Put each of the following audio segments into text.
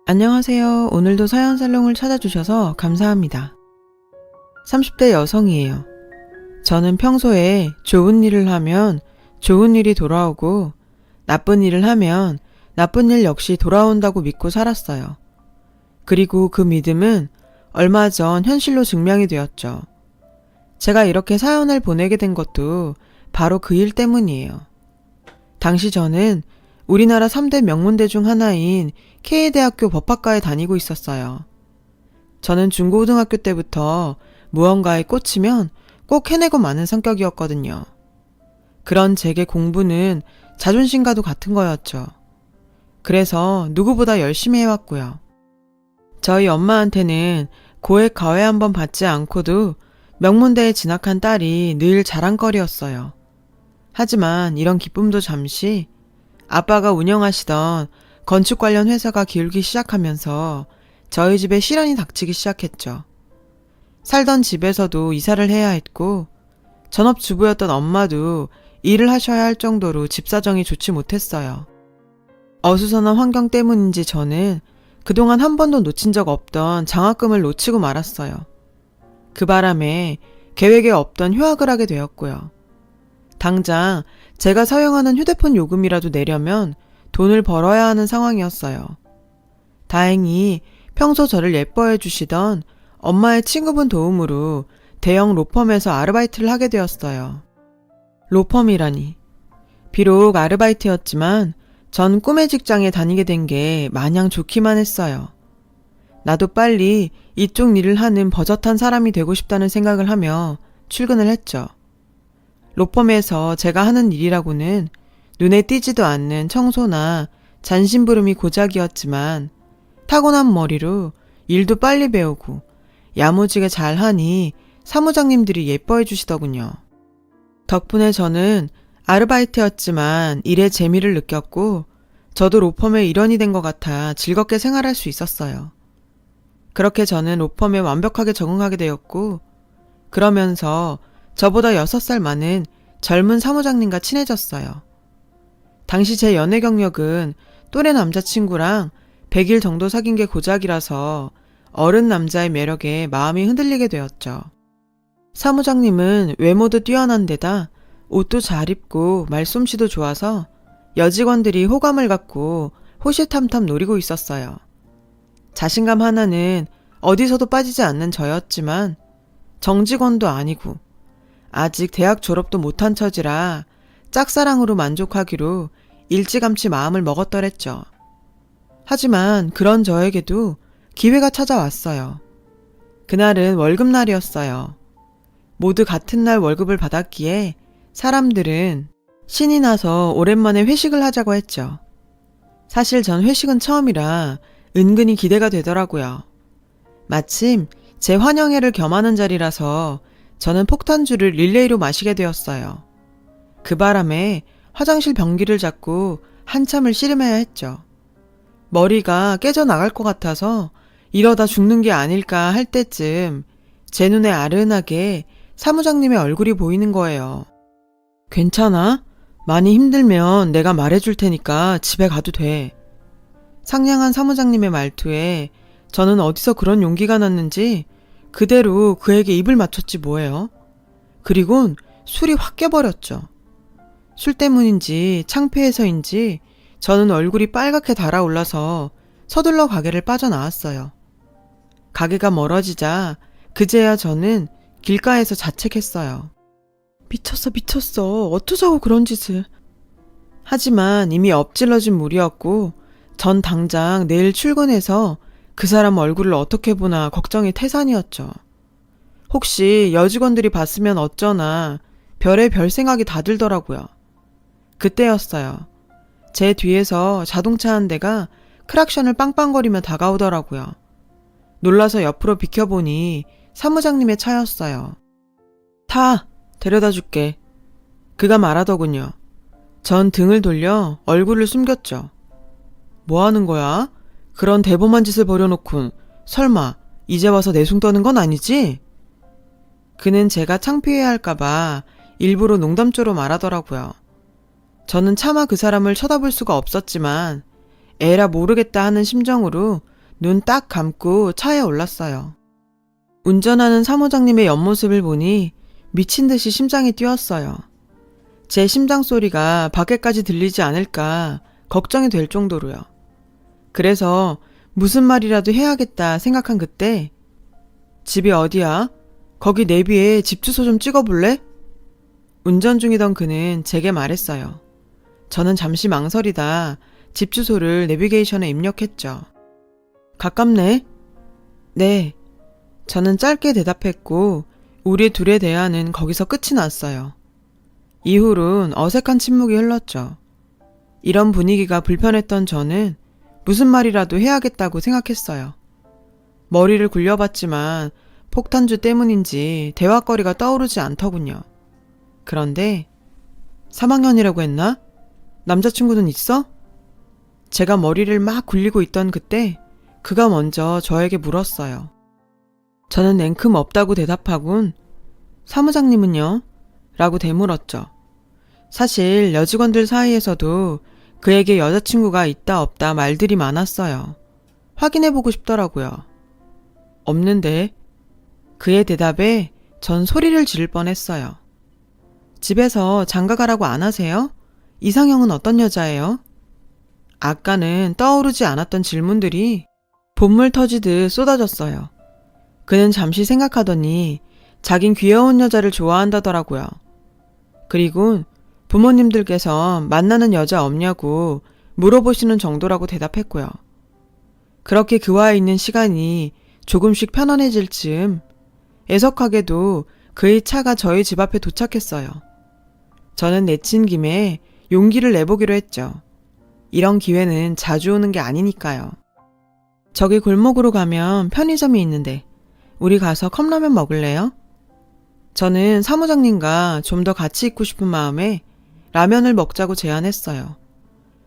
안녕하세요. 오늘도 사연살롱을 찾아주셔서 감사합니다. 30대 여성이에요. 저는 평소에 좋은 일을 하면 좋은 일이 돌아오고 나쁜 일을 하면 나쁜 일 역시 돌아온다고 믿고 살았어요. 그리고 그 믿음은 얼마 전 현실로 증명이 되었죠. 제가 이렇게 사연을 보내게 된 것도 바로 그 일 때문이에요. 당시 저는 우리나라 3대 명문대 중 하나인 K대학교 법학과에 다니고 있었어요. 저는 중고등학교 때부터 무언가에 꽂히면 꼭 해내고 마는 성격이었거든요. 그런 제게 공부는 자존심과도 같은 거였죠. 그래서 누구보다 열심히 해왔고요. 저희 엄마한테는 고액 과외 한번 받지 않고도 명문대에 진학한 딸이 늘 자랑거리였어요. 하지만 이런 기쁨도 잠시 아빠가 운영하시던 건축 관련 회사가 기울기 시작하면서 저희 집에 시련이 닥치기 시작했죠. 살던 집에서도 이사를 해야 했고 전업주부였던 엄마도 일을 하셔야 할 정도로 집 사정이 좋지 못했어요. 어수선한 환경 때문인지 저는 그동안 한 번도 놓친 적 없던 장학금을 놓치고 말았어요. 그 바람에 계획에 없던 휴학을 하게 되었고요. 당장 제가 사용하는 휴대폰 요금이라도 내려면 돈을 벌어야 하는 상황이었어요. 다행히 평소 저를 예뻐해 주시던 엄마의 친구분 도움으로 대형 로펌에서 아르바이트를 하게 되었어요. 로펌이라니. 비록 아르바이트였지만 전 꿈의 직장에 다니게 된 게 마냥 좋기만 했어요. 나도 빨리 이쪽 일을 하는 버젓한 사람이 되고 싶다는 생각을 하며 출근을 했죠. 로펌에서 제가 하는 일이라고는 눈에 띄지도 않는 청소나 잔심부름이 고작이었지만 타고난 머리로 일도 빨리 배우고 야무지게 잘하니 사무장님들이 예뻐해 주시더군요. 덕분에 저는 아르바이트였지만 일에 재미를 느꼈고 저도 로펌의 일원이 된 것 같아 즐겁게 생활할 수 있었어요. 그렇게 저는 로펌에 완벽하게 적응하게 되었고 그러면서 저보다 6살 많은 젊은 사무장님과 친해졌어요. 당시 제 연애 경력은 또래 남자친구랑 100일 정도 사귄 게 고작이라서 어른 남자의 매력에 마음이 흔들리게 되었죠. 사무장님은 외모도 뛰어난 데다 옷도 잘 입고 말솜씨도 좋아서 여직원들이 호감을 갖고 호시탐탐 노리고 있었어요. 자신감 하나는 어디서도 빠지지 않는 저였지만 정직원도 아니고 아직 대학 졸업도 못한 처지라 짝사랑으로 만족하기로 일찌감치 마음을 먹었더랬죠. 하지만 그런 저에게도 기회가 찾아왔어요. 그날은 월급날이었어요. 모두 같은 날 월급을 받았기에 사람들은 신이 나서 오랜만에 회식을 하자고 했죠. 사실 전 회식은 처음이라 은근히 기대가 되더라고요. 마침 제 환영회를 겸하는 자리라서 저는 폭탄주를 릴레이로 마시게 되었어요. 그 바람에 화장실 변기를 잡고 한참을 씨름해야 했죠. 머리가 깨져나갈 것 같아서 이러다 죽는 게 아닐까 할 때쯤 제 눈에 아른하게 사무장님의 얼굴이 보이는 거예요. 괜찮아? 많이 힘들면 내가 말해줄 테니까 집에 가도 돼. 상냥한 사무장님의 말투에 저는 어디서 그런 용기가 났는지 그대로 그에게 입을 맞췄지 뭐예요. 그리곤 술이 확 깨버렸죠. 술 때문인지 창피해서인지 저는 얼굴이 빨갛게 달아올라서 서둘러 가게를 빠져나왔어요. 가게가 멀어지자 그제야 저는 길가에서 자책했어요. 미쳤어. 어쩌자고 그런 짓을. 하지만 이미 엎질러진 물이었고 전 당장 내일 출근해서 그 사람 얼굴을 어떻게 보나 걱정이 태산이었죠. 혹시 여직원들이 봤으면 어쩌나 별의별 생각이 다 들더라고요. 그때였어요. 제 뒤에서 자동차 한 대가 크락션을 빵빵거리며 다가오더라고요. 놀라서 옆으로 비켜보니 사무장님의 차였어요. 타! 데려다 줄게. 그가 말하더군요. 전 등을 돌려 얼굴을 숨겼죠. 뭐 하는 거야? 그런 대범한 짓을 벌여놓군. 설마 이제 와서 내숭 떠는 건 아니지? 그는 제가 창피해할까봐 일부러 농담조로 말하더라고요. 저는 차마 그 사람을 쳐다볼 수가 없었지만 에라 모르겠다 하는 심정으로 눈 딱 감고 차에 올랐어요. 운전하는 사무장님의 옆모습을 보니 미친 듯이 심장이 뛰었어요. 제 심장 소리가 밖에까지 들리지 않을까 걱정이 될 정도로요. 그래서 무슨 말이라도 해야겠다 생각한 그때 집이 어디야? 거기 내비에 집 주소 좀 찍어볼래? 운전 중이던 그는 제게 말했어요. 저는 잠시 망설이다 집 주소를 내비게이션에 입력했죠. 가깝네? 네. 저는 짧게 대답했고 우리 둘의 대화는 거기서 끝이 났어요. 이후론 어색한 침묵이 흘렀죠. 이런 분위기가 불편했던 저는 무슨 말이라도 해야겠다고 생각했어요. 머리를 굴려봤지만 폭탄주 때문인지 대화거리가 떠오르지 않더군요. 그런데 3학년이라고 했나? 남자친구는 있어? 제가 머리를 막 굴리고 있던 그때 그가 먼저 저에게 물었어요. 저는 냉큼 없다고 대답하곤 사무장님은요? 라고 되물었죠. 사실 여직원들 사이에서도 그에게 여자친구가 있다 없다 말들이 많았어요. 확인해보고 싶더라고요. 없는데. 그의 대답에 전 소리를 지를 뻔했어요. 집에서 장가가라고 안 하세요? 이상형은 어떤 여자예요? 아까는 떠오르지 않았던 질문들이 봇물 터지듯 쏟아졌어요. 그는 잠시 생각하더니 자긴 귀여운 여자를 좋아한다더라고요. 그리고 부모님들께서 만나는 여자 없냐고 물어보시는 정도라고 대답했고요. 그렇게 그와 있는 시간이 조금씩 편안해질 즈음 애석하게도 그의 차가 저희 집 앞에 도착했어요. 저는 내친 김에 용기를 내보기로 했죠. 이런 기회는 자주 오는 게 아니니까요. 저기 골목으로 가면 편의점이 있는데 우리 가서 컵라면 먹을래요? 저는 사무장님과 좀 더 같이 있고 싶은 마음에 라면을 먹자고 제안했어요.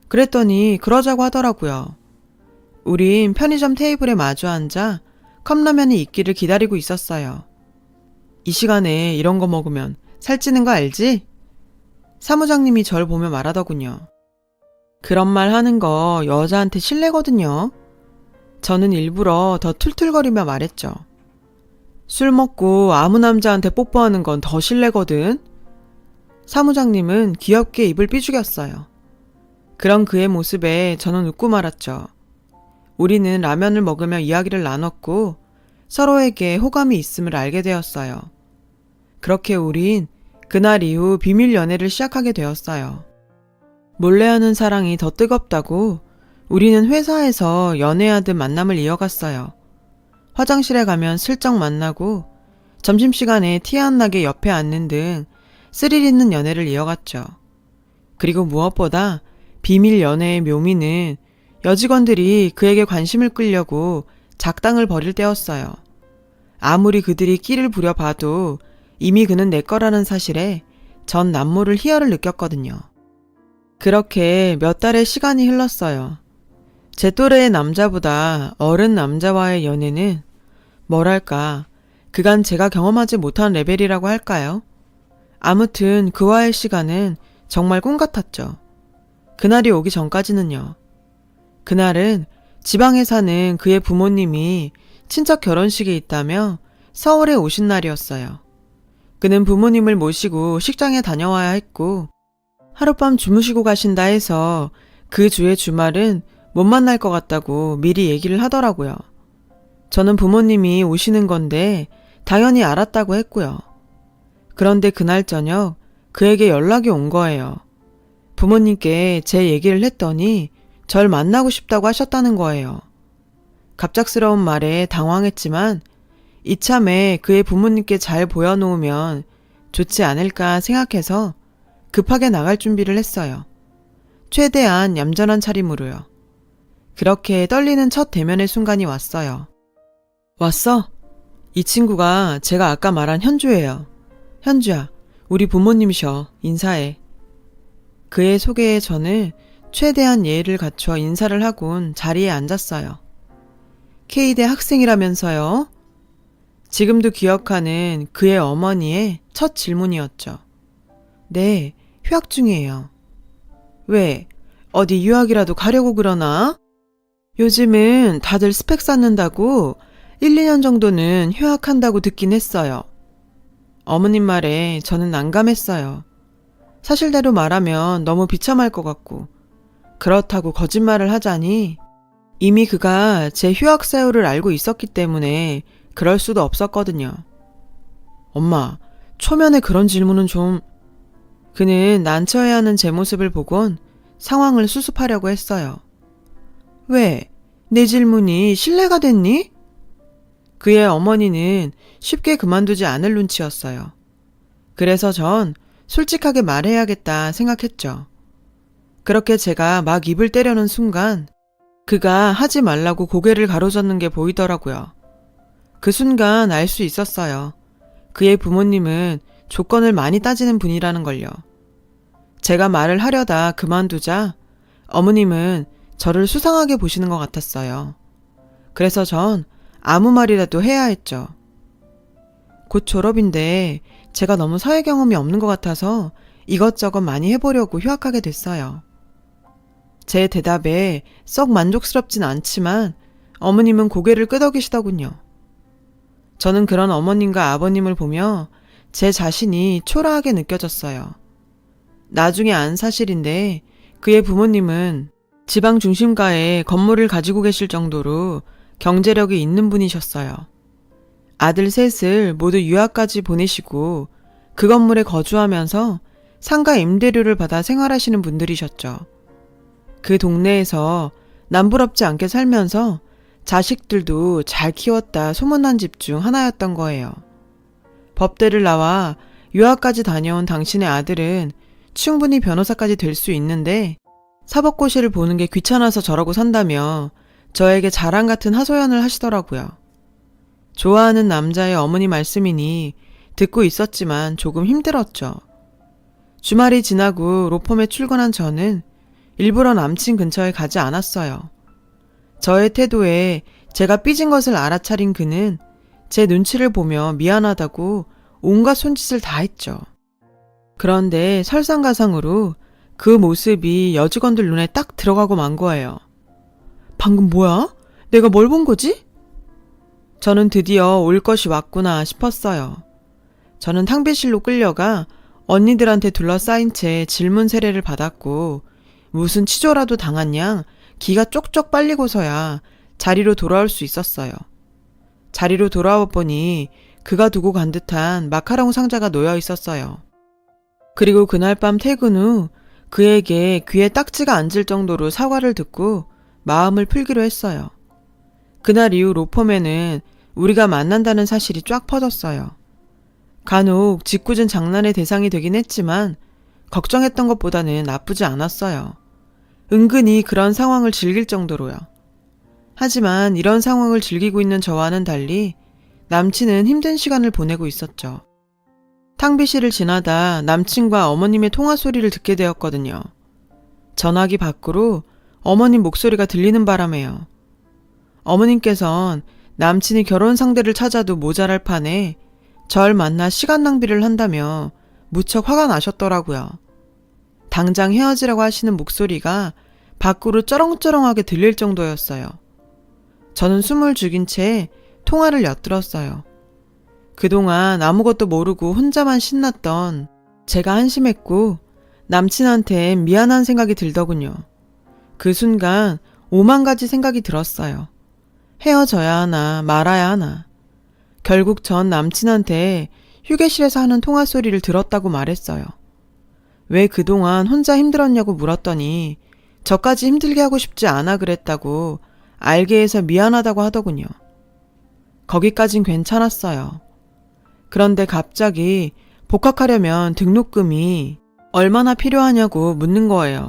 그랬더니 그러자고 하더라고요. 우린 편의점 테이블에 마주 앉아 컵라면이 있기를 기다리고 있었어요. 이 시간에 이런 거 먹으면 살찌는 거 알지? 사무장님이 절 보며 말하더군요. 그런 말 하는 거 여자한테 실례거든요. 저는 일부러 더 툴툴거리며 말했죠. 술 먹고 아무 남자한테 뽀뽀하는 건 더 실례거든. 사무장님은 귀엽게 입을 삐죽였어요. 그런 그의 모습에 저는 웃고 말았죠. 우리는 라면을 먹으며 이야기를 나눴고 서로에게 호감이 있음을 알게 되었어요. 그렇게 우린 그날 이후 비밀 연애를 시작하게 되었어요. 몰래 하는 사랑이 더 뜨겁다고 우리는 회사에서 연애하듯 만남을 이어갔어요. 화장실에 가면 슬쩍 만나고 점심시간에 티 안 나게 옆에 앉는 등 스릴 있는 연애를 이어갔죠. 그리고 무엇보다 비밀 연애의 묘미는 여직원들이 그에게 관심을 끌려고 작당을 벌일 때였어요. 아무리 그들이 끼를 부려봐도 이미 그는 내 거라는 사실에 전 남모를 희열을 느꼈거든요. 그렇게 몇 달의 시간이 흘렀어요. 제 또래의 남자보다 어른 남자와의 연애는 뭐랄까 그간 제가 경험하지 못한 레벨이라고 할까요? 아무튼 그와의 시간은 정말 꿈 같았죠. 그날이 오기 전까지는요. 그날은 지방에 사는 그의 부모님이 친척 결혼식이 있다며 서울에 오신 날이었어요. 그는 부모님을 모시고 식장에 다녀와야 했고 하룻밤 주무시고 가신다 해서 그 주의 주말은 못 만날 것 같다고 미리 얘기를 하더라고요. 저는 부모님이 오시는 건데 당연히 알았다고 했고요. 그런데 그날 저녁 그에게 연락이 온 거예요. 부모님께 제 얘기를 했더니 절 만나고 싶다고 하셨다는 거예요. 갑작스러운 말에 당황했지만 이참에 그의 부모님께 잘 보여놓으면 좋지 않을까 생각해서 급하게 나갈 준비를 했어요. 최대한 얌전한 차림으로요. 그렇게 떨리는 첫 대면의 순간이 왔어요. 왔어? 이 친구가 제가 아까 말한 현주예요. 현주야, 우리 부모님이셔. 인사해. 그의 소개에 저는 최대한 예의를 갖춰 인사를 하곤 자리에 앉았어요. K대 학생이라면서요? 지금도 기억하는 그의 어머니의 첫 질문이었죠. 네, 휴학 중이에요. 왜? 어디 유학이라도 가려고 그러나? 요즘은 다들 스펙 쌓는다고 1, 2년 정도는 휴학한다고 듣긴 했어요. 어머님 말에 저는 난감했어요. 사실대로 말하면 너무 비참할 것 같고, 그렇다고 거짓말을 하자니 이미 그가 제 휴학 사유를 알고 있었기 때문에 그럴 수도 없었거든요. 엄마, 초면에 그런 질문은 좀... 그는 난처해하는 제 모습을 보곤 상황을 수습하려고 했어요. 왜? 내 질문이 실례가 됐니? 그의 어머니는 쉽게 그만두지 않을 눈치였어요. 그래서 전 솔직하게 말해야겠다 생각했죠. 그렇게 제가 막 입을 떼려는 순간 그가 하지 말라고 고개를 가로젓는 게 보이더라고요. 그 순간 알 수 있었어요. 그의 부모님은 조건을 많이 따지는 분이라는 걸요. 제가 말을 하려다 그만두자 어머님은 저를 수상하게 보시는 것 같았어요. 그래서 전 아무 말이라도 해야 했죠. 곧 졸업인데 제가 너무 사회 경험이 없는 것 같아서 이것저것 많이 해보려고 휴학하게 됐어요. 제 대답에 썩 만족스럽진 않지만 어머님은 고개를 끄덕이시더군요. 저는 그런 어머님과 아버님을 보며 제 자신이 초라하게 느껴졌어요. 나중에 안 사실인데 그의 부모님은 지방 중심가에 건물을 가지고 계실 정도로 경제력이 있는 분이셨어요. 아들 셋을 모두 유학까지 보내시고 그 건물에 거주하면서 상가 임대료를 받아 생활하시는 분들이셨죠. 그 동네에서 남부럽지 않게 살면서 자식들도 잘 키웠다 소문난 집 중 하나였던 거예요. 법대를 나와 유학까지 다녀온 당신의 아들은 충분히 변호사까지 될 수 있는데 사법고시를 보는 게 귀찮아서 저러고 산다며 저에게 자랑 같은 하소연을 하시더라고요. 좋아하는 남자의 어머니 말씀이니 듣고 있었지만 조금 힘들었죠. 주말이 지나고 로펌에 출근한 저는 일부러 남친 근처에 가지 않았어요. 저의 태도에 제가 삐진 것을 알아차린 그는 제 눈치를 보며 미안하다고 온갖 손짓을 다 했죠. 그런데 설상가상으로 그 모습이 여직원들 눈에 딱 들어가고 만 거예요. 방금 뭐야? 내가 뭘 본 거지? 저는 드디어 올 것이 왔구나 싶었어요. 저는 탕비실로 끌려가 언니들한테 둘러싸인 채 질문 세례를 받았고 무슨 치조라도 당한 양 기가 쪽쪽 빨리고서야 자리로 돌아올 수 있었어요. 자리로 돌아와 보니 그가 두고 간 듯한 마카롱 상자가 놓여 있었어요. 그리고 그날 밤 퇴근 후 그에게 귀에 딱지가 앉을 정도로 사과를 듣고 마음을 풀기로 했어요. 그날 이후 로펌에는 우리가 만난다는 사실이 쫙 퍼졌어요. 간혹 짓궂은 장난의 대상이 되긴 했지만 걱정했던 것보다는 나쁘지 않았어요. 은근히 그런 상황을 즐길 정도로요. 하지만 이런 상황을 즐기고 있는 저와는 달리 남친은 힘든 시간을 보내고 있었죠. 탕비실을 지나다 남친과 어머님의 통화 소리를 듣게 되었거든요. 전화기 밖으로 어머님 목소리가 들리는 바람에요. 어머님께선 남친이 결혼 상대를 찾아도 모자랄 판에 절 만나 시간 낭비를 한다며 무척 화가 나셨더라고요. 당장 헤어지라고 하시는 목소리가 밖으로 쩌렁쩌렁하게 들릴 정도였어요. 저는 숨을 죽인 채 통화를 엿들었어요. 그동안 아무것도 모르고 혼자만 신났던 제가 한심했고 남친한테 미안한 생각이 들더군요. 그 순간 5만 가지 생각이 들었어요. 헤어져야 하나 말아야 하나. 결국 전 남친한테 휴게실에서 하는 통화 소리를 들었다고 말했어요. 왜 그동안 혼자 힘들었냐고 물었더니 저까지 힘들게 하고 싶지 않아 그랬다고 알게 해서 미안하다고 하더군요. 거기까진 괜찮았어요. 그런데 갑자기 복학하려면 등록금이 얼마나 필요하냐고 묻는 거예요.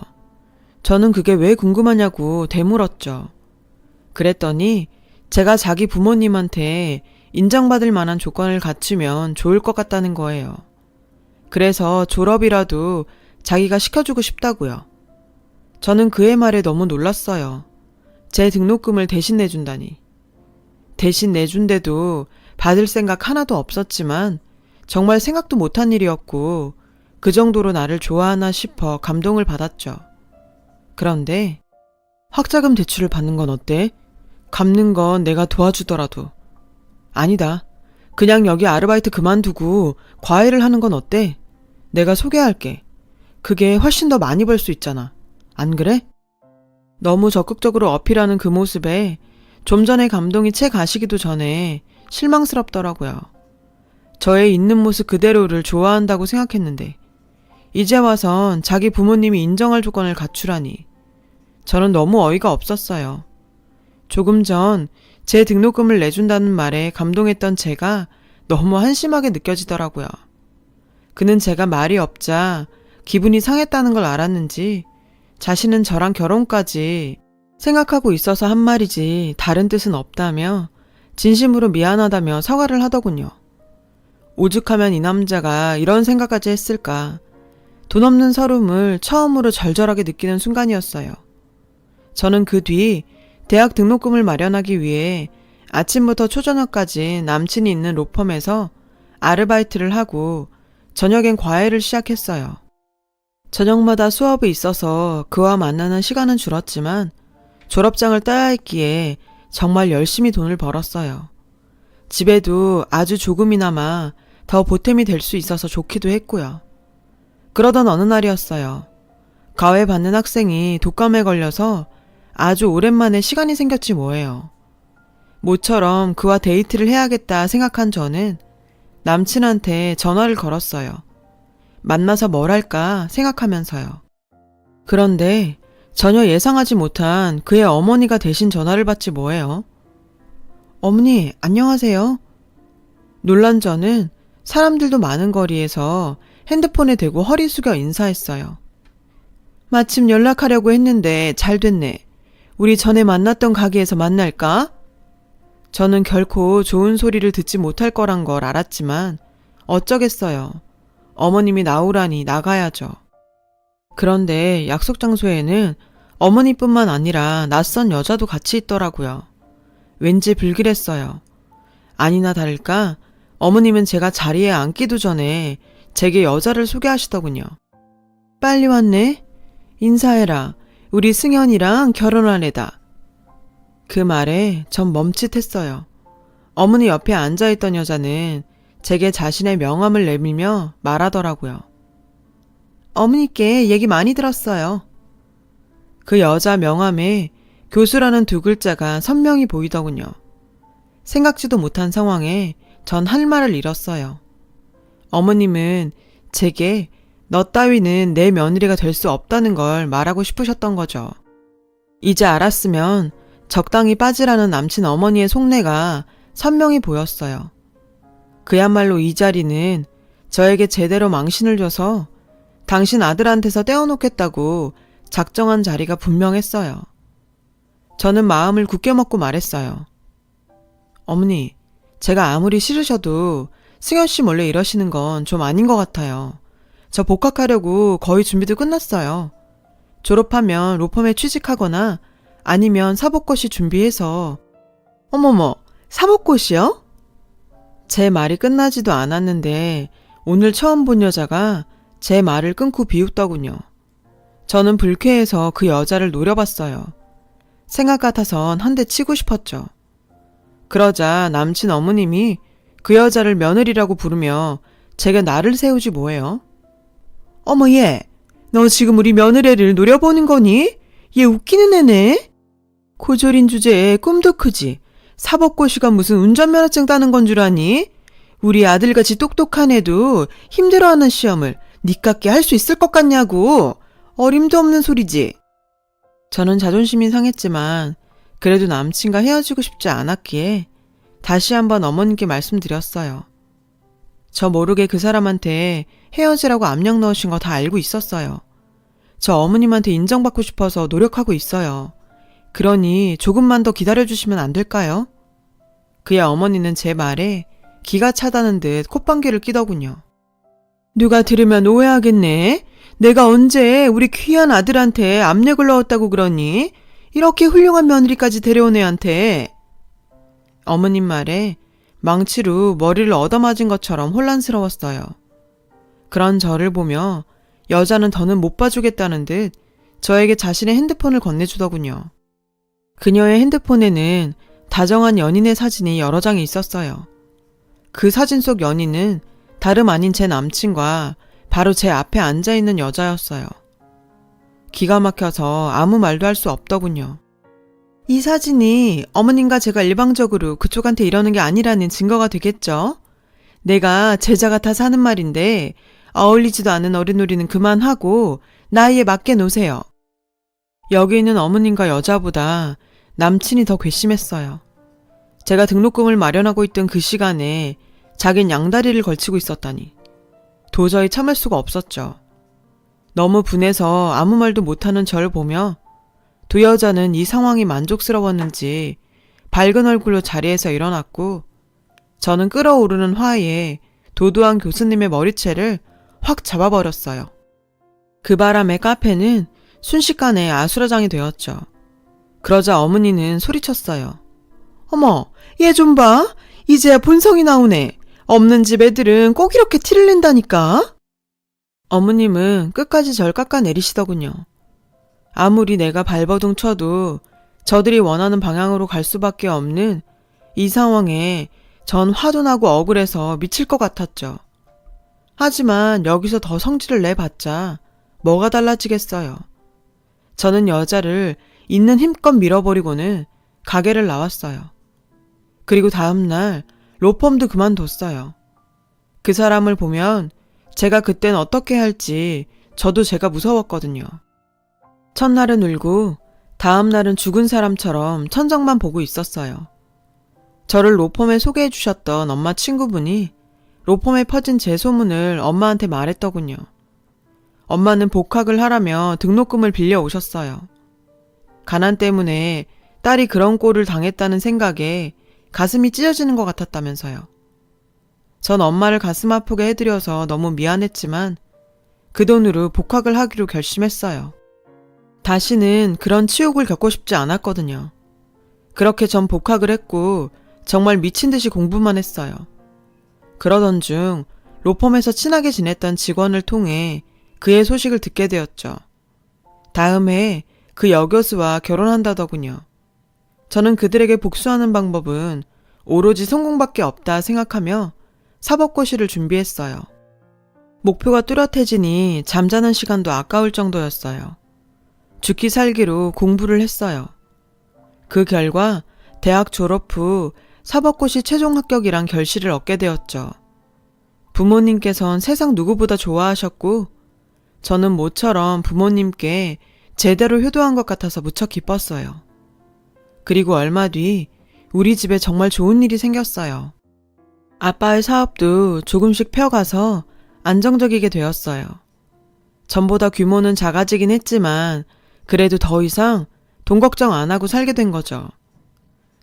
저는 그게 왜 궁금하냐고 되물었죠. 그랬더니 제가 자기 부모님한테 인정받을 만한 조건을 갖추면 좋을 것 같다는 거예요. 그래서 졸업이라도 자기가 시켜주고 싶다고요. 저는 그의 말에 너무 놀랐어요. 제 등록금을 대신 내준다니. 대신 내준데도 받을 생각 하나도 없었지만 정말 생각도 못한 일이었고 그 정도로 나를 좋아하나 싶어 감동을 받았죠. 그런데 학자금 대출을 받는 건 어때? 갚는 건 내가 도와주더라도. 아니다. 그냥 여기 아르바이트 그만두고 과외를 하는 건 어때? 내가 소개할게. 그게 훨씬 더 많이 벌 수 있잖아. 안 그래? 너무 적극적으로 어필하는 그 모습에 좀 전에 감동이 채 가시기도 전에 실망스럽더라고요. 저의 있는 모습 그대로를 좋아한다고 생각했는데 이제 와선 자기 부모님이 인정할 조건을 갖추라니 저는 너무 어이가 없었어요. 조금 전 제 등록금을 내준다는 말에 감동했던 제가 너무 한심하게 느껴지더라고요. 그는 제가 말이 없자 기분이 상했다는 걸 알았는지 자신은 저랑 결혼까지 생각하고 있어서 한 말이지 다른 뜻은 없다며 진심으로 미안하다며 사과를 하더군요. 오죽하면 이 남자가 이런 생각까지 했을까. 돈 없는 서름을 처음으로 절절하게 느끼는 순간이었어요. 저는 그 뒤 대학 등록금을 마련하기 위해 아침부터 초저녁까지 남친이 있는 로펌에서 아르바이트를 하고 저녁엔 과외를 시작했어요. 저녁마다 수업이 있어서 그와 만나는 시간은 줄었지만 졸업장을 따야 했기에 정말 열심히 돈을 벌었어요. 집에도 아주 조금이나마 더 보탬이 될 수 있어서 좋기도 했고요. 그러던 어느 날이었어요. 과외 받는 학생이 독감에 걸려서 아주 오랜만에 시간이 생겼지 뭐예요. 모처럼 그와 데이트를 해야겠다 생각한 저는 남친한테 전화를 걸었어요. 만나서 뭘 할까 생각하면서요. 그런데 전혀 예상하지 못한 그의 어머니가 대신 전화를 받지 뭐예요. 어머니, 안녕하세요. 놀란 저는 사람들도 많은 거리에서 핸드폰에 대고 허리 숙여 인사했어요. 마침 연락하려고 했는데 잘 됐네. 우리 전에 만났던 가게에서 만날까? 저는 결코 좋은 소리를 듣지 못할 거란 걸 알았지만 어쩌겠어요. 어머님이 나오라니 나가야죠. 그런데 약속 장소에는 어머니뿐만 아니라 낯선 여자도 같이 있더라고요. 왠지 불길했어요. 아니나 다를까 어머님은 제가 자리에 앉기도 전에 제게 여자를 소개하시더군요. 빨리 왔네? 인사해라. 우리 승현이랑 결혼한 애다. 그 말에 전 멈칫했어요. 어머니 옆에 앉아있던 여자는 제게 자신의 명함을 내밀며 말하더라고요. 어머니께 얘기 많이 들었어요. 그 여자 명함에 교수라는 두 글자가 선명히 보이더군요. 생각지도 못한 상황에 전 할 말을 잃었어요. 어머님은 제게 너 따위는 내 며느리가 될 수 없다는 걸 말하고 싶으셨던 거죠. 이제 알았으면 적당히 빠지라는 남친 어머니의 속내가 선명히 보였어요. 그야말로 이 자리는 저에게 제대로 망신을 줘서 당신 아들한테서 떼어놓겠다고 작정한 자리가 분명했어요. 저는 마음을 굳게 먹고 말했어요. 어머니, 제가 아무리 싫으셔도 승현 씨 몰래 이러시는 건 좀 아닌 것 같아요. 저 복학하려고 거의 준비도 끝났어요. 졸업하면 로펌에 취직하거나 아니면 사법고시 준비해서. 어머머, 사법고시요? 제 말이 끝나지도 않았는데 오늘 처음 본 여자가 제 말을 끊고 비웃더군요. 저는 불쾌해서 그 여자를 노려봤어요. 생각 같아선 한 대 치고 싶었죠. 그러자 남친 어머님이 그 여자를 며느리라고 부르며 제가 나를 세우지 뭐예요? 어머 얘, 너 지금 우리 며느리를 노려보는 거니? 얘 웃기는 애네? 고졸인 주제에 꿈도 크지. 사법고시가 무슨 운전면허증 따는 건 줄 아니? 우리 아들같이 똑똑한 애도 힘들어하는 시험을 니깎게 할 수 있을 것 같냐고. 어림도 없는 소리지. 저는 자존심이 상했지만 그래도 남친과 헤어지고 싶지 않았기에 다시 한번 어머님께 말씀드렸어요. 저 모르게 그 사람한테 헤어지라고 압력 넣으신 거 다 알고 있었어요. 저 어머님한테 인정받고 싶어서 노력하고 있어요. 그러니 조금만 더 기다려주시면 안 될까요? 그야 어머니는 제 말에 기가 차다는 듯 콧방귀를 끼더군요. 누가 들으면 오해하겠네. 내가 언제 우리 귀한 아들한테 압력을 넣었다고 그러니? 이렇게 훌륭한 며느리까지 데려온 애한테. 어머님 말에 망치로 머리를 얻어맞은 것처럼 혼란스러웠어요. 그런 저를 보며 여자는 더는 못 봐주겠다는 듯 저에게 자신의 핸드폰을 건네주더군요. 그녀의 핸드폰에는 다정한 연인의 사진이 여러 장이 있었어요. 그 사진 속 연인은 다름 아닌 제 남친과 바로 제 앞에 앉아있는 여자였어요. 기가 막혀서 아무 말도 할 수 없더군요. 이 사진이 어머님과 제가 일방적으로 그쪽한테 이러는 게 아니라는 증거가 되겠죠? 내가 제자 같아 사는 말인데 어울리지도 않은 어린놀이는 그만하고 나이에 맞게 노세요. 여기 있는 어머님과 여자보다 남친이 더 괘씸했어요. 제가 등록금을 마련하고 있던 그 시간에 자긴 양다리를 걸치고 있었다니. 도저히 참을 수가 없었죠. 너무 분해서 아무 말도 못하는 저를 보며 두 여자는 이 상황이 만족스러웠는지 밝은 얼굴로 자리에서 일어났고 저는 끓어오르는 화에 도도한 교수님의 머리채를 확 잡아버렸어요. 그 바람에 카페는 순식간에 아수라장이 되었죠. 그러자 어머니는 소리쳤어요. 어머, 얘 좀 봐. 이제야 본성이 나오네. 없는 집 애들은 꼭 이렇게 티를 낸다니까. 어머님은 끝까지 절 깎아내리시더군요. 아무리 내가 발버둥 쳐도 저들이 원하는 방향으로 갈 수밖에 없는 이 상황에 전 화도 나고 억울해서 미칠 것 같았죠. 하지만 여기서 더 성질을 내봤자 뭐가 달라지겠어요. 저는 여자를 있는 힘껏 밀어버리고는 가게를 나왔어요. 그리고 다음날 로펌도 그만뒀어요. 그 사람을 보면 제가 그땐 어떻게 할지 저도 제가 무서웠거든요. 첫날은 울고 다음날은 죽은 사람처럼 천장만 보고 있었어요. 저를 로펌에 소개해 주셨던 엄마 친구분이 로펌에 퍼진 제 소문을 엄마한테 말했더군요. 엄마는 복학을 하라며 등록금을 빌려 오셨어요. 가난 때문에 딸이 그런 꼴을 당했다는 생각에 가슴이 찢어지는 것 같았다면서요. 전 엄마를 가슴 아프게 해드려서 너무 미안했지만 그 돈으로 복학을 하기로 결심했어요. 다시는 그런 치욕을 겪고 싶지 않았거든요. 그렇게 전 복학을 했고 정말 미친 듯이 공부만 했어요. 그러던 중 로펌에서 친하게 지냈던 직원을 통해 그의 소식을 듣게 되었죠. 다음 해에 그 여교수와 결혼한다더군요. 저는 그들에게 복수하는 방법은 오로지 성공밖에 없다 생각하며 사법고시를 준비했어요. 목표가 뚜렷해지니 잠자는 시간도 아까울 정도였어요. 죽기 살기로 공부를 했어요. 그 결과 대학 졸업 후 사법고시 최종 합격이란 결실을 얻게 되었죠. 부모님께선 세상 누구보다 좋아하셨고 저는 모처럼 부모님께 제대로 효도한 것 같아서 무척 기뻤어요. 그리고 얼마 뒤 우리 집에 정말 좋은 일이 생겼어요. 아빠의 사업도 조금씩 펴가서 안정적이게 되었어요. 전보다 규모는 작아지긴 했지만 그래도 더 이상 돈 걱정 안 하고 살게 된 거죠.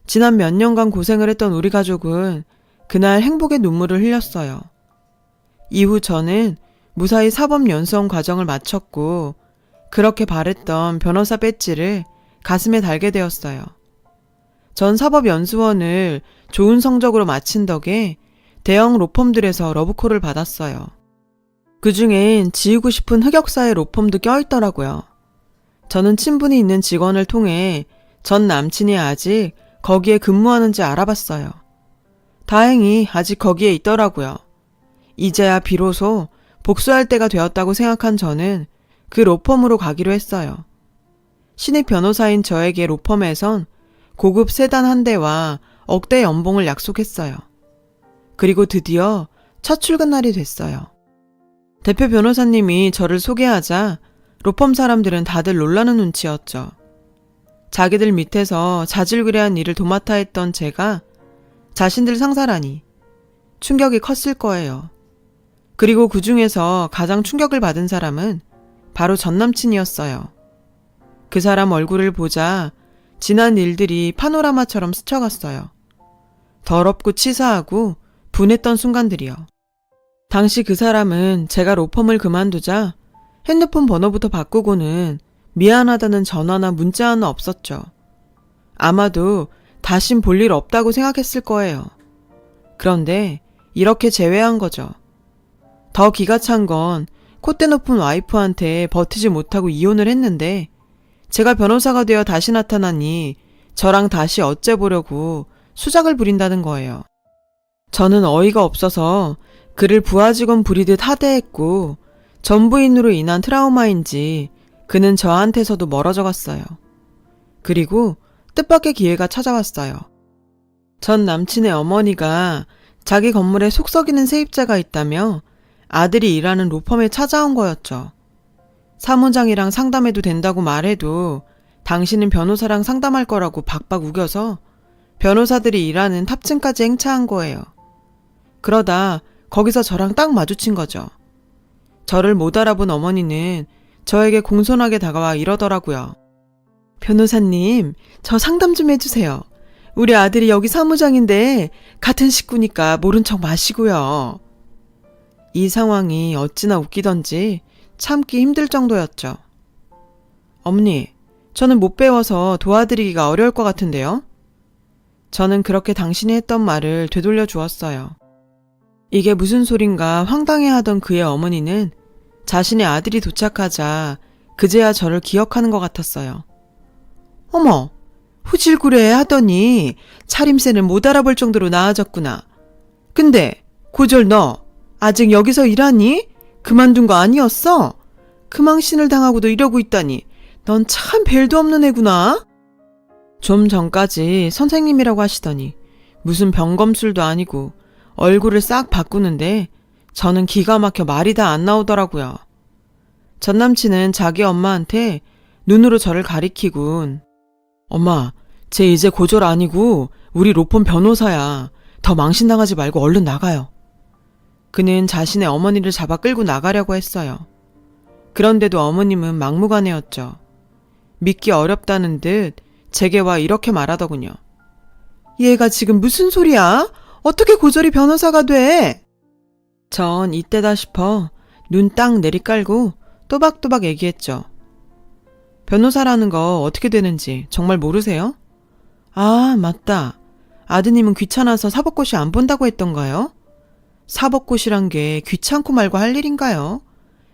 지난 몇 년간 고생을 했던 우리 가족은 그날 행복의 눈물을 흘렸어요. 이후 저는 무사히 사법연수원 과정을 마쳤고 그렇게 바랬던 변호사 배지를 가슴에 달게 되었어요. 전 사법연수원을 좋은 성적으로 마친 덕에 대형 로펌들에서 러브콜을 받았어요. 그중엔 지우고 싶은 흑역사의 로펌도 껴있더라고요. 저는 친분이 있는 직원을 통해 전 남친이 아직 거기에 근무하는지 알아봤어요. 다행히 아직 거기에 있더라고요. 이제야 비로소 복수할 때가 되었다고 생각한 저는 그 로펌으로 가기로 했어요. 신입 변호사인 저에게 로펌에선 고급 세단 한 대와 억대 연봉을 약속했어요. 그리고 드디어 첫 출근 날이 됐어요. 대표 변호사님이 저를 소개하자 로펌 사람들은 다들 놀라는 눈치였죠. 자기들 밑에서 자질구레한 일을 도맡아 했던 제가 자신들 상사라니 충격이 컸을 거예요. 그리고 그 중에서 가장 충격을 받은 사람은 바로 전 남친이었어요. 그 사람 얼굴을 보자 지난 일들이 파노라마처럼 스쳐갔어요. 더럽고 치사하고 분했던 순간들이요. 당시 그 사람은 제가 로펌을 그만두자 핸드폰 번호부터 바꾸고는 미안하다는 전화나 문자 하나 없었죠. 아마도 다신 볼 일 없다고 생각했을 거예요. 그런데 이렇게 제외한 거죠. 더 기가 찬 건 콧대 높은 와이프한테 버티지 못하고 이혼을 했는데 제가 변호사가 되어 다시 나타나니 저랑 다시 어째보려고 수작을 부린다는 거예요. 저는 어이가 없어서 그를 부하 직원 부리듯 하대했고 전부인으로 인한 트라우마인지 그는 저한테서도 멀어져 갔어요. 그리고 뜻밖의 기회가 찾아왔어요. 전 남친의 어머니가 자기 건물에 속 썩이는 세입자가 있다며 아들이 일하는 로펌에 찾아온 거였죠. 사무장이랑 상담해도 된다고 말해도 당신은 변호사랑 상담할 거라고 박박 우겨서 변호사들이 일하는 탑층까지 행차한 거예요. 그러다 거기서 저랑 딱 마주친 거죠. 저를 못 알아본 어머니는 저에게 공손하게 다가와 이러더라고요. 변호사님, 저 상담 좀 해주세요. 우리 아들이 여기 사무장인데 같은 식구니까 모른 척 마시고요. 이 상황이 어찌나 웃기던지 참기 힘들 정도였죠. 어머니, 저는 못 배워서 도와드리기가 어려울 것 같은데요. 저는 그렇게 당신이 했던 말을 되돌려 주었어요. 이게 무슨 소린가 황당해하던 그의 어머니는 자신의 아들이 도착하자 그제야 저를 기억하는 것 같았어요. 어머, 후질구레 하더니 차림새는 못 알아볼 정도로 나아졌구나. 근데 고졸 너 아직 여기서 일하니? 그만둔 거 아니었어? 그 망신을 당하고도 이러고 있다니 넌 참 벨도 없는 애구나. 좀 전까지 선생님이라고 하시더니 무슨 병검술도 아니고 얼굴을 싹 바꾸는데 저는 기가 막혀 말이 다 안 나오더라고요. 전 남친은 자기 엄마한테 눈으로 저를 가리키군. 엄마, 쟤 이제 고졸 아니고 우리 로펌 변호사야. 더 망신당하지 말고 얼른 나가요. 그는 자신의 어머니를 잡아 끌고 나가려고 했어요. 그런데도 어머님은 막무가내였죠. 믿기 어렵다는 듯 제게와 이렇게 말하더군요. 얘가 지금 무슨 소리야? 어떻게 고졸이 변호사가 돼? 전 이때다 싶어 눈 딱 내리깔고 또박또박 얘기했죠. 변호사라는 거 어떻게 되는지 정말 모르세요? 아, 맞다. 아드님은 귀찮아서 사법고시 안 본다고 했던가요? 사법고시란 게 귀찮고 말고 할 일인가요?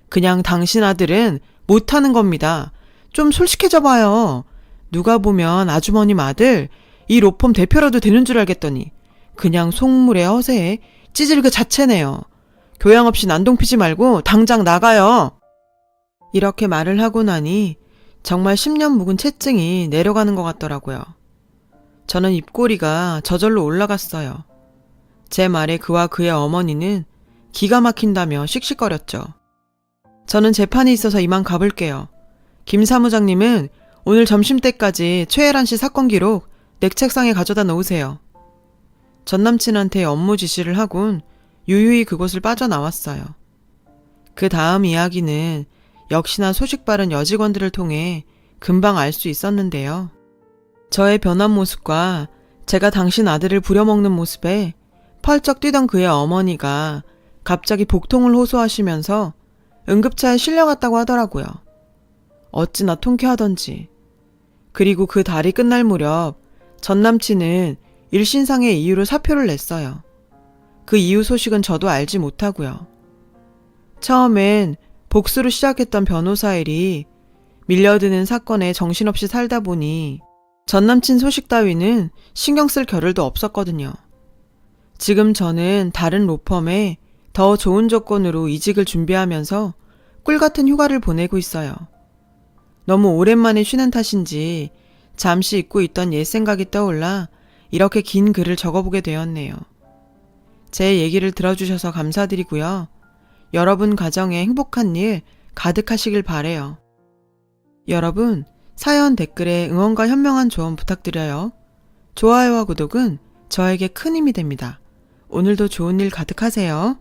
그냥 당신 아들은 못하는 겁니다. 좀 솔직해져 봐요. 누가 보면 아주머님 아들 이 로펌 대표라도 되는 줄 알겠더니 그냥 속물에 허세에 찌질 그 자체네요. 교양 없이 난동 피지 말고 당장 나가요. 이렇게 말을 하고 나니 정말 10년 묵은 채증이 내려가는 것 같더라고요. 저는 입꼬리가 저절로 올라갔어요. 제 말에 그와 그의 어머니는 기가 막힌다며 씩씩거렸죠. 저는 재판이 있어서 이만 가볼게요. 김 사무장님은 오늘 점심때까지 최혜란 씨 사건 기록 내 책상에 가져다 놓으세요. 전 남친한테 업무 지시를 하곤 유유히 그곳을 빠져나왔어요. 그 다음 이야기는 역시나 소식 빠른 여직원들을 통해 금방 알 수 있었는데요. 저의 변한 모습과 제가 당신 아들을 부려먹는 모습에 펄쩍 뛰던 그의 어머니가 갑자기 복통을 호소하시면서 응급차에 실려갔다고 하더라고요. 어찌나 통쾌하던지. 그리고 그 달이 끝날 무렵 전 남친은 일신상의 이유로 사표를 냈어요. 그 이유 소식은 저도 알지 못하고요. 처음엔 복수로 시작했던 변호사 일이 밀려드는 사건에 정신없이 살다 보니 전 남친 소식 따위는 신경 쓸 겨를도 없었거든요. 지금 저는 다른 로펌에 더 좋은 조건으로 이직을 준비하면서 꿀같은 휴가를 보내고 있어요. 너무 오랜만에 쉬는 탓인지 잠시 잊고 있던 옛 생각이 떠올라 이렇게 긴 글을 적어보게 되었네요. 제 얘기를 들어주셔서 감사드리고요. 여러분 가정에 행복한 일 가득하시길 바래요. 여러분, 사연 댓글에 응원과 현명한 조언 부탁드려요. 좋아요와 구독은 저에게 큰 힘이 됩니다. 오늘도 좋은 일 가득하세요.